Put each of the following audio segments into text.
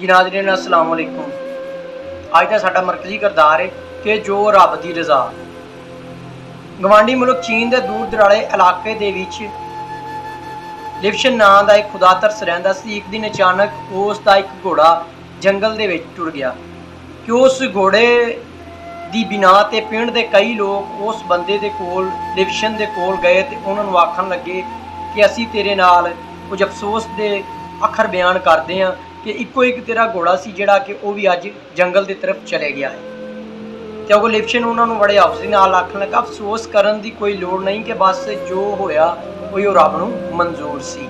जी नाज़रीन अस्सलाम वालेकुम। अज का साडा मरकजी किरदार है कि जो रब की रज़ा। गवांडी मुल्क चीन के दूर दराड़े इलाके दे विच लिवशन नां दा एक खुदा तरस रहिंदा सी। एक दिन अचानक उस दा एक घोड़ा जंगल दे विच टुर गया कि उस घोड़े दी बिना ते पिंड दे कई लोग उस बंदे दे कोल लिवशन दे कोल गए ते उन्हां नूं आखण लगे कि असीं तेरे नाल कुछ अफसोस दे अखर बयान करदे हां कि इक्को एक तेरा घोड़ा सी जिहड़ा कि वो भी अज जंगल की तरफ चले गया है। तो अगो लिवशन उन्होंने बड़े हौसले नाल आखन लगा अफसोस करन दी कोई लोड़ नहीं कि बस जो होया वो रब नूं मंजूर सी।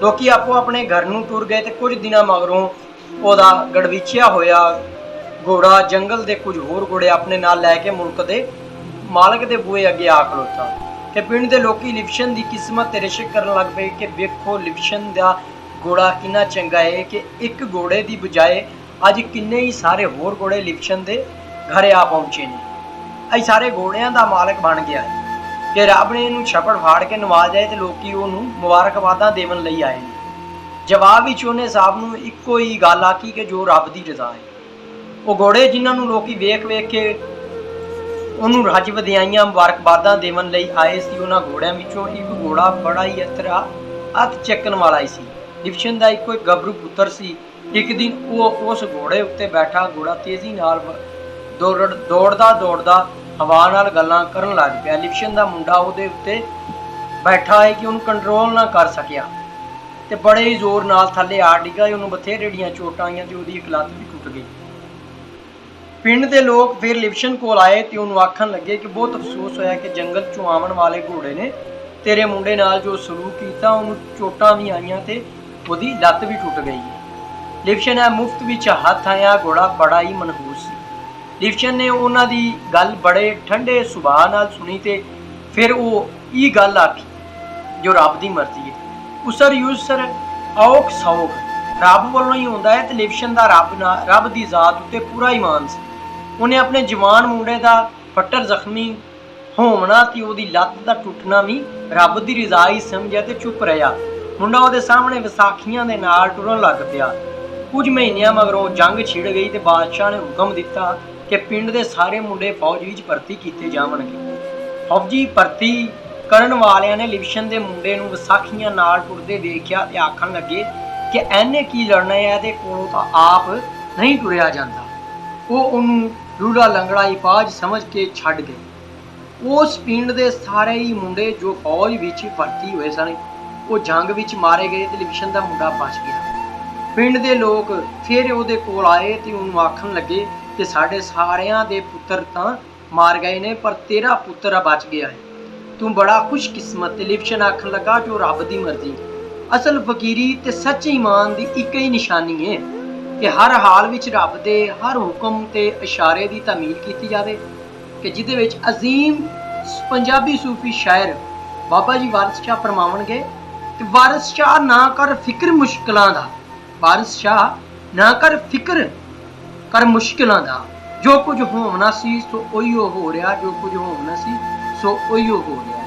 लोग आपो अपने घर नूं टुर गए तो कुछ दिनों मगरों ओहदा गड़विछिया होया घोड़ा जंगल के कुछ होर घोड़े अपने नाल लैके मुल्क के मालक के बूहे अगे आ खलोता कि पिंड के लोग लिवशन की किस्मत रिशक करन लग पे कि वेखो लिवशन का घोड़ा कितना चंगा है कि एक घोड़े की बजाय अज किन्ने ही सारे होर घोड़े लिवशन के घरे आ पहुंचे ने। अज सारे घोड़िया का मालक बन गया है कि रब ने इनू छपड़ फाड़ के नवाजा है तो लोग मुबारकबादा देवन लई आए हैं। जवाब विच उन्हें साहब नूं इक्को ही गल आखी कि जो रब की रज़ा है। वो घोड़े जिन्होंने लोग वेख वेख के उन्होंने रज वधियाइयां मुबारकबादा देवन लई आए सी। उन्होंने घोड़िया विचों एक घोड़ा बड़ा ही अतरा हथ चकन वाला ही सी। लिवशन का एक गभरू पुत्र सी। एक दिन वो उस घोड़े उत्ते बैठा घोड़ा तेजी नाल दौड़दा दौड़दा हवा नाल गल्लां करन लग पिया। लिवशन का मुंडा उहदे उत्ते बैठा है कि उन्हें कंट्रोल ना कर सकिया ते बड़े ही जोर नाल थल्ले आ डिगा। उन्होंने बथेरे चोटां आईयां ते उहदी एक लत्त भी टुट गई। पिंड के लोग फिर लिवशन कोल आए तो उन्होंने आखन लगे कि बहुत अफसोस होया कि जंगल चों आवन वाले घोड़े ने तेरे मुंडे नाल जो सलूक किया उन्होंने चोटां भी आईयां ते उहदी लत्त भी टुट गई है। लिवशन है मुफ्त विच हथ आया घोड़ा बड़ा ही मनहूस सी। लिवशन ने उन्हां दी गल बड़े ठंडे सुभाअ नाल सुनी ते फिर वो ई गल आखी जो रब की मर्जी है। उसर यूसर औख सौख रब वालों ही होंदा है। तो लिवशन का रब की जात उत्ते पूरा ईमान सी। उन्हें अपने जवान मुंडे का फट्टर जख्मी होना तो वही लत्त का टुटना भी रब की रज़ा ही समझिया तो चुप रहा। मुंडा वो सामने विसाखियां दे नाल टुरन लग पिया। कुछ महीनों मगरों जंग छिड़ गई तो बादशाह ने हुक्म दिता कि पिंड के सारे मुंडे फौज में भर्ती किए जावणगे। फौजी भर्ती करन वालियां ने लिवशन के मुंडे नूं विसाखियां नाल टुरदे देखिया ते आखन लगे कि इन्हें की लड़ना है, इहदे कोलों तां आप नहीं टुरिया जांदा। वो उन्होंने लूला लंगड़ा इपाज समझ के छड़ गए। उस पिंड के सारे ही मुंडे जो फौज विच भर्ती हुए सन वो जंग विच मारे गए तो लिवशन का मुंडा बच गया। पिंड के लोग फिर उहदे कोल आए तो उन्होंने आखन लगे कि साढ़े सारियां दे पुत्र तां मार गए ने पर तेरा पुत्र बच गया है, तू बड़ा खुशकिस्मत। लिवशन आखन लगा जो रब की मर्जी। असल फकीरी ते सच्चे ईमान की एक ही निशानी है कि हर हाल विच रब दे हर हुक्म ते इशारे की तामील की जाए कि जिहदे विच अजीम पंजाबी सूफी शायर बाबा जी वारिस शाह फरमावणगे कि वारिस शाह ना कर फिक्र मुश्किलों का, वारिस शाह ना कर फिक्र कर मुश्किलों का, जो कुछ होना सी सो उहिओ हो रहा, जो कुछ होना सी सो उहिओ हो रहा।